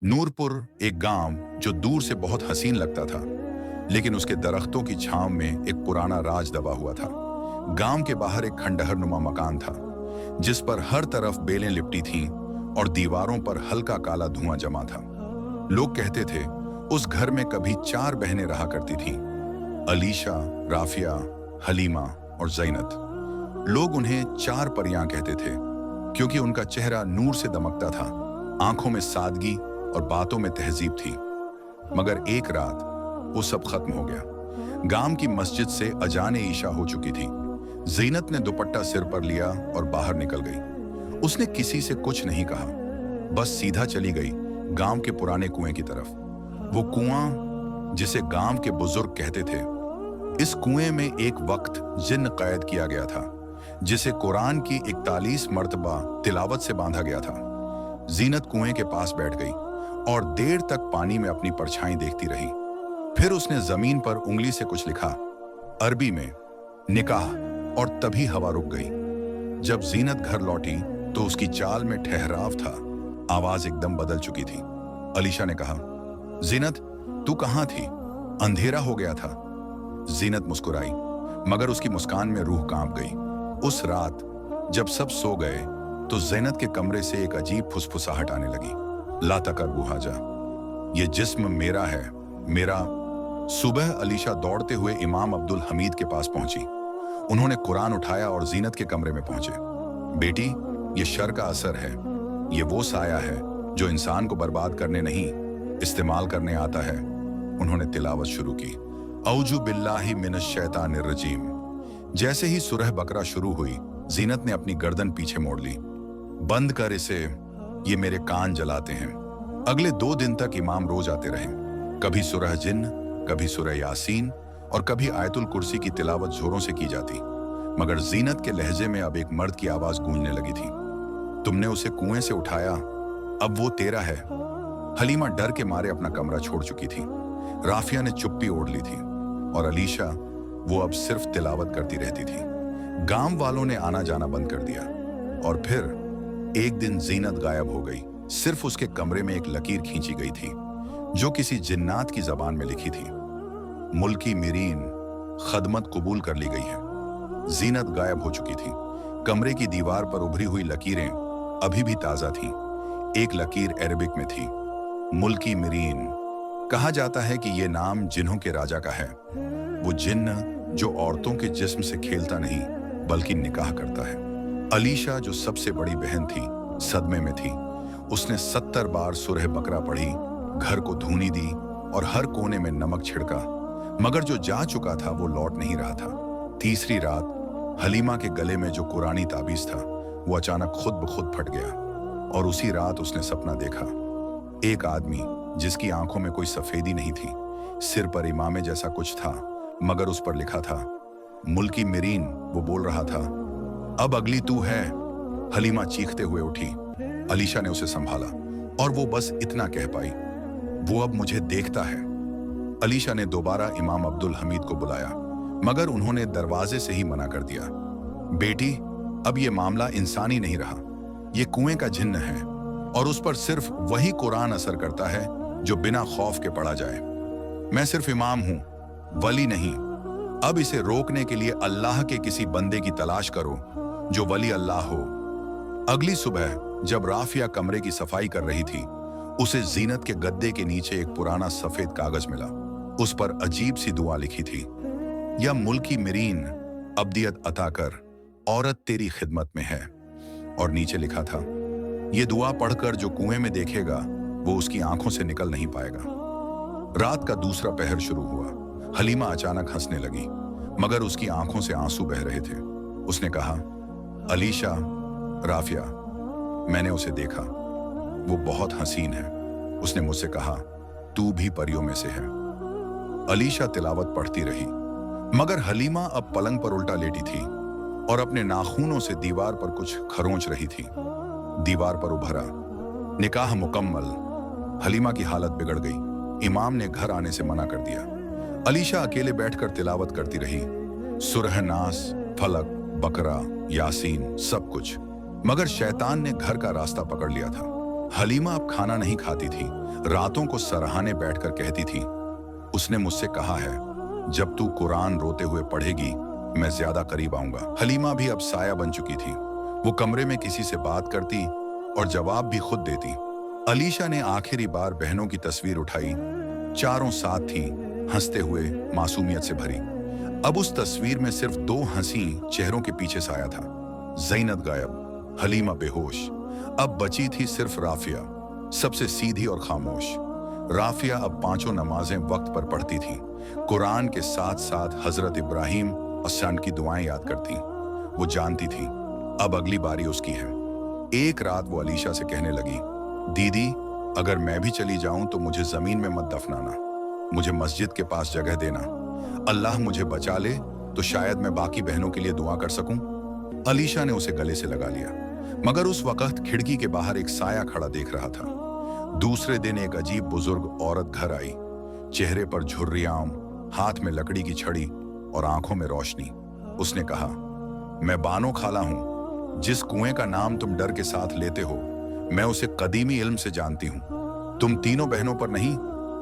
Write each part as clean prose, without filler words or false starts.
नूरपुर एक गांव जो दूर से बहुत हसीन लगता था, लेकिन उसके दरख्तों की छांव में एक पुराना राज दबा हुआ था। गांव के बाहर एक खंडहर नुमा मकान था, जिस पर हर तरफ बेलें लिपटी थीं और दीवारों पर हल्का काला धुआं जमा था। लोग कहते थे उस घर में कभी 4 बहनें रहा करती थीं, अलीशा, राफिया, हलीमा और जैनत। लोग उन्हें 4 परियां कहते थे, क्योंकि उनका चेहरा नूर से दमकता था, आंखों में सादगी और बातों में तहजीब थी। मगर एक रात वो सब खत्म हो गया। गांव की मस्जिद से अजाने ईशा हो चुकी थी। जीनत ने दुपट्टा सिर पर लिया और बाहर निकल गई। उसने किसी से कुछ नहीं कहा, बस सीधा चली गई गांव के पुराने कुएं की तरफ। वो कुआं जिसे गांव के बुजुर्ग कहते थे। इस कुएं में एक वक्त जिन्न कैद किया गया था, जिसे कुरान की 41 मर्तबा तिलावत से बांधा गया था। जीनत कुएं के पास बैठ गई और देर तक पानी में अपनी परछाई देखती रही। फिर उसने जमीन पर उंगली से कुछ लिखा, अरबी में निकाह, और तभी हवा रुक गई। जब जीनत घर लौटी तो उसकी चाल में ठहराव था, आवाज एकदम बदल चुकी थी। अलीशा ने कहा, जीनत, तू कहां थी? अंधेरा हो गया था। जीनत मुस्कुराई, मगर उसकी मुस्कान में रूह कांप गई। उस रात जब सब सो गए तो जीनत के कमरे से एक अजीब फुसफुसाहट आने लगी। ला तकरबु हाजा, ये जिस्म मेरा है, मेरा। सुबह अलीशा दौड़ते हुए इमाम अब्दुल हमीद के पास पहुंची। उन्होंने कुरान उठाया और जीनत के कमरे में पहुंचे। बेटी, ये शर का असर है। ये वो साया है जो इंसान को बर्बाद करने नहीं, इस्तेमाल करने आता है। उन्होंने तिलावत शुरू की, औजु बिल्लाहि मिनश शैतानिर रजीम। जैसे ही सूरह बकरा शुरू हुई, जीनत ने अपनी गर्दन पीछे मोड़ ली। बंद कर इसे, ये मेरे कान जलाते हैं। अगले 2 दिन तक इमाम रोज आते रहे। कभी सूरह जिन्न, कभी सूरह यासीन और कभी आयतुल कुर्सी की तिलावत जोरों से की जाती। मगर जीनत के लहजे में अब एक मर्द की आवाज गूंजने लगी थी, तुमने उसे कुएं से उठाया, अब वो तेरा है। हलीमा डर के मारे अपना कमरा छोड़ चुकी थी। राफिया ने चुप्पी ओढ़ ली थी और अलीशा, वो अब सिर्फ तिलावत करती रहती थी। गांव वालों ने आना जाना बंद कर दिया। और फिर एक दिन जीनत गायब हो गई। सिर्फ उसके कमरे में एक लकीर खींची गई थी, जो किसी जिन्नात की जबान में लिखी थी, मुल्की मिरीन, खदमत कबूल कर ली गई है। जीनत गायब हो चुकी थी। कमरे की दीवार पर उभरी हुई लकीरें अभी भी ताजा थीं। एक लकीर अरबिक में थी, मुल्की मिरीन। कहा जाता है कि यह नाम जिन्हों के राजा का है, वो जिन्न जो औरतों के जिस्म से खेलता नहीं बल्कि निकाह करता है। अलीशा, जो सबसे बड़ी बहन थी, सदमे में थी। उसने 70 बार सूरह बकरा पढ़ी, घर को धूनी दी और हर कोने में नमक छिड़का, मगर जो जा चुका था वो लौट नहीं रहा था। तीसरी रात हलीमा के गले में जो कुरानी ताबीज था, वो अचानक खुद ब खुद फट गया। और उसी रात उसने सपना देखा, एक आदमी जिसकी आंखों में कोई सफेदी नहीं थी, सिर पर इमामे जैसा कुछ था, मगर उस पर लिखा था मुल्की मिरीन। वो बोल रहा था, अब अगली तू है। हलीमा चीखते हुए उठी। अलीशा ने उसे संभाला और वो बस इतना कह पाई, वो अब मुझे देखता है। अलीशा ने दोबारा इमाम अब्दुल हमीद को बुलाया, मगर उन्होंने दरवाजे से ही मना कर दिया। बेटी, अब ये मामला इंसानी नहीं रहा, ये कुएं का जिन्न है और उस पर सिर्फ वही कुरान असर करता है जो बिना खौफ के पढ़ा जाए। मैं सिर्फ इमाम हूं, वली नहीं। अब इसे रोकने के लिए अल्लाह के किसी बंदे की तलाश करो जो वली अल्लाह हो। अगली सुबह जब राफिया कमरे की सफाई कर रही थी, उसे जीनत के गद्दे के नीचे एक पुराना सफेद कागज मिला। उस पर अजीब सी दुआ लिखी थी, या मुल्की मिरीन, अब्दियत अता कर, औरत तेरी खिदमत में है। और नीचे लिखा था, ये दुआ पढ़कर जो कुएं में देखेगा वो उसकी आंखों से निकल नहीं पाएगा। रात का दूसरा पहर शुरू हुआ। हलीमा अचानक हंसने लगी, मगर उसकी आंखों से आंसू बह रहे थे। उसने कहा, अलीशा, राफिया, मैंने उसे देखा, वो बहुत हसीन है। उसने मुझसे कहा, तू भी परियों में से है। अलीशा तिलावत पढ़ती रही, मगर हलीमा अब पलंग पर उल्टा लेटी थी और अपने नाखूनों से दीवार पर कुछ खरोंच रही थी। दीवार पर उभरा, निकाह मुकम्मल। हलीमा की हालत बिगड़ गई। इमाम ने घर आने से मना कर दिया। अलीशा अकेले बैठकर तिलावत करती रही, सूरह नास, फलक, बकरा, यासीन, सब कुछ। मगर शैतान ने घर का रास्ता पकड़ लिया था। हलीमा अब खाना नहीं खाती थी, रातों को सराहने बैठकर कहती थी, उसने मुझसे कहा है जब तू कुरान रोते हुए पढ़ेगी मैं ज्यादा करीब आऊंगा। हलीमा भी अब साया बन चुकी थी। वो कमरे में किसी से बात करती और जवाब भी खुद देती। अलीशा ने आखिरी बार बहनों की तस्वीर उठाई। चारों साथ थी, हंसते हुए, मासूमियत से भरी। अब उस तस्वीर में सिर्फ दो हंसी चेहरों के पीछे साया था। ज़ैनब गायब, हलीमा बेहोश। अब बची थी सिर्फ राफिया, सबसे सीधी और खामोश। राफिया अब पांचों नमाजें वक्त पर पढ़ती थी, कुरान के साथ साथ हजरत इब्राहिम और सन की दुआएं याद करती। वो जानती थी अब अगली बारी उसकी है। एक रात वो अलीशा से कहने लगी, दीदी अगर मैं भी चली जाऊं तो मुझे जमीन में मत दफनाना, मुझे मस्जिद के पास जगह देना। अल्लाह मुझे बचा ले तो शायद मैं बाकी बहनों के लिए दुआ कर सकूं। अलीशा ने उसे गले से लगा लिया, मगर उस वक्त खिड़की के बाहर एक साया खड़ा देख रहा था। दूसरे दिन एक अजीब बुजुर्ग औरत घर आई, चेहरे पर झुर्रियां, हाथ में लकड़ी की छड़ी और आंखों में रोशनी। उसने कहा, मैं बानो खाला हूं, जिस कुएं का नाम तुम डर के साथ लेते हो मैं उसे कदीमी इल्म से जानती हूं। तुम तीनों बहनों पर नहीं,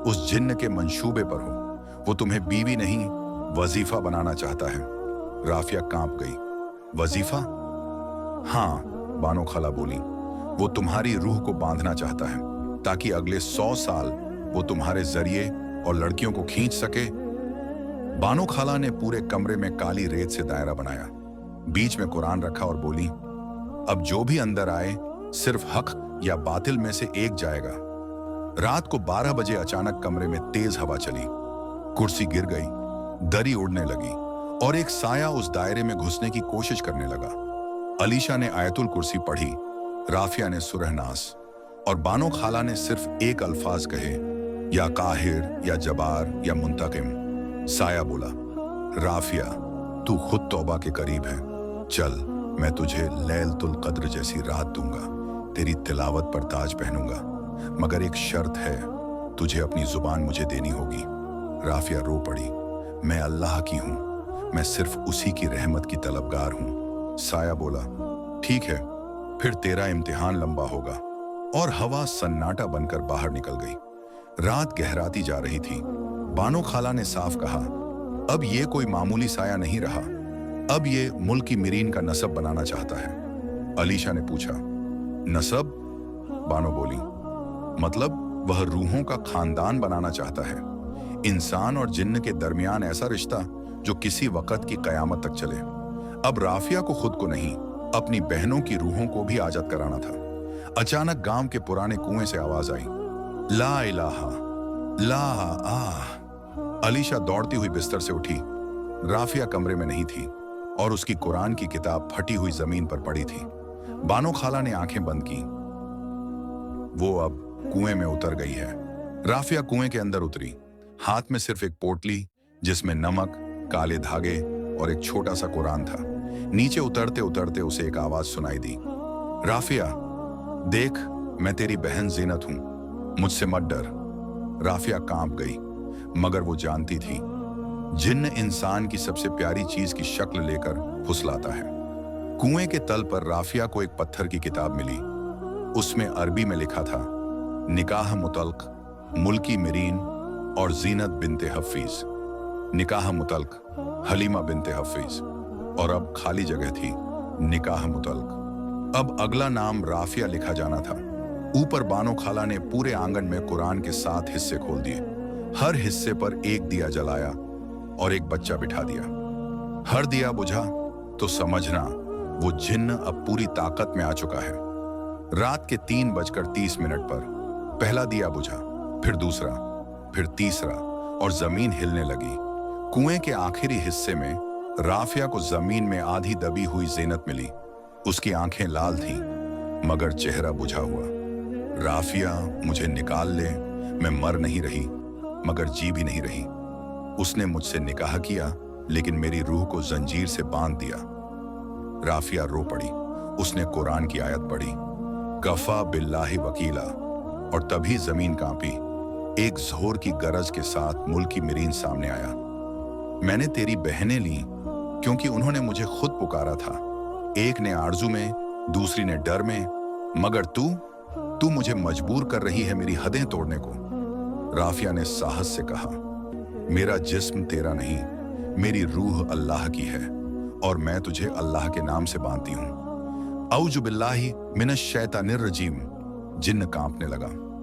उस जिन्न के मंशूबे पर हो। वो तुम्हें बीवी नहीं वजीफा बनाना चाहता है। राफिया कांप गई। वजीफा? हाँ, बानो खाला बोली, वो तुम्हारी रूह को बांधना चाहता है ताकि अगले 100 साल वो तुम्हारे जरिए और लड़कियों को खींच सके। बानो खाला ने पूरे कमरे में काली रेत से दायरा बनाया, बीच में कुरान रखा और बोली, अब जो भी अंदर आए सिर्फ हक या बातिल में से एक जाएगा। रात को 12 बजे अचानक कमरे में तेज हवा चली, कुर्सी गिर गई, दरी उड़ने लगी और एक साया उस दायरे में घुसने की कोशिश करने लगा। अलीशा ने आयतुल कुर्सी पढ़ी, राफिया ने सुरहनास और बानो खाला ने सिर्फ एक अल्फाज कहे, या काहिर या जबार या मुंतकिम। साया बोला, राफिया तू खुद तौबा के करीब है, चल मैं तुझे लैलतुल कद्र जैसी रात दूंगा, तेरी तिलावत पर ताज पहनूंगा, मगर एक शर्त है, तुझे अपनी जुबान मुझे देनी होगी। राफिया रो पड़ी, मैं अल्लाह की हूं, मैं सिर्फ उसी की रहमत की तलबगार हूं। साया बोला, ठीक है, फिर तेरा इम्तिहान लंबा होगा। और हवा सन्नाटा बनकर बाहर निकल गई। रात गहराती जा रही थी। बानो खाला ने साफ कहा, अब ये कोई मामूली साया नहीं रहा, अब ये मुल्क की मिरीन का नसब बनाना चाहता है। अलीशा ने पूछा, नसब? बानो बोली, मतलब वह रूहों का खानदान बनाना चाहता है, इंसान और जिन्न के दरमियान ऐसा रिश्ता जो किसी वक्त की कयामत तक चले। अब राफिया को खुद को नहीं, अपनी बहनों की रूहों को भी आजाद कराना था। अचानक गांव के पुराने कुएं से आवाज आई, ला इलाहा ला आह। अलीशा दौड़ती हुई बिस्तर से उठी। राफिया कमरे में नहीं थी और उसकी कुरान की किताब फटी हुई जमीन पर पड़ी थी। बानो खाला ने आंखें बंद की। वो अब कुएं में उतर गई है। राफिया कुएं के अंदर उतरी, हाथ में सिर्फ एक पोटली जिसमें नमक, काले धागे और एक छोटा सा कुरान था। नीचे उतरते उतरते उसे एक आवाज सुनाई दी, राफिया देख, मैं तेरी बहन ज़ीनत हूं, मुझसे मत डर। राफिया कांप गई, मगर वो जानती थी जिन्न इंसान की सबसे प्यारी चीज की शक्ल लेकर फुसलाता है। कुएं के तल पर राफिया को एक पत्थर की किताब मिली। उसमें अरबी में लिखा था, निकाह मुतल्क मुल्की मिरीन और ज़ीनत बिनते हफीज। निकाह मुतल्क हलीमा बिनते हफीज। और अब खाली जगह थी, निकाह मुतल्क। अब अगला नाम राफिया लिखा जाना था। ऊपर बानो खाला ने पूरे आंगन में कुरान के 7 हिस्से खोल दिए। हर हिस्से पर एक दिया जलाया और एक बच्चा बिठा दिया। हर दिया बुझा तो समझना वो जिन्न अब पूरी ताकत में आ चुका है। रात के 3:30 पर पहला दिया बुझा, फिर दूसरा, फिर तीसरा और जमीन हिलने लगी। कुएं के आखिरी हिस्से में राफिया को जमीन में आधी दबी हुई ज़ीनत मिली। उसकी आंखें लाल थीं, मगर चेहरा बुझा हुआ। राफिया मुझे निकाल ले, मैं मर नहीं रही मगर जी भी नहीं रही। उसने मुझसे निकाह किया लेकिन मेरी रूह को जंजीर से बांध दिया। राफिया रो पड़ी। उसने कुरान की आयत पढ़ी, कफा बिल्लाहि वकीला, और तभी जमीन कांपी। एक जोर की गरज के साथ मुल्की मिरीन सामने आया। मैंने तेरी बहनें ली क्योंकि उन्होंने मुझे खुद पुकारा था। एक ने आरजू में, दूसरी ने डर में, मगर तू तू मुझे मजबूर कर रही है मेरी हदें तोड़ने को। राफिया ने साहस से कहा, मेरा जिस्म तेरा नहीं, मेरी रूह अल्लाह की है और मैं तुझे अल्लाह के नाम से बांधती हूं। औज़ु बिल्लाहि मिनश शैतानिर रजीम। जिन्न कांपने लगा।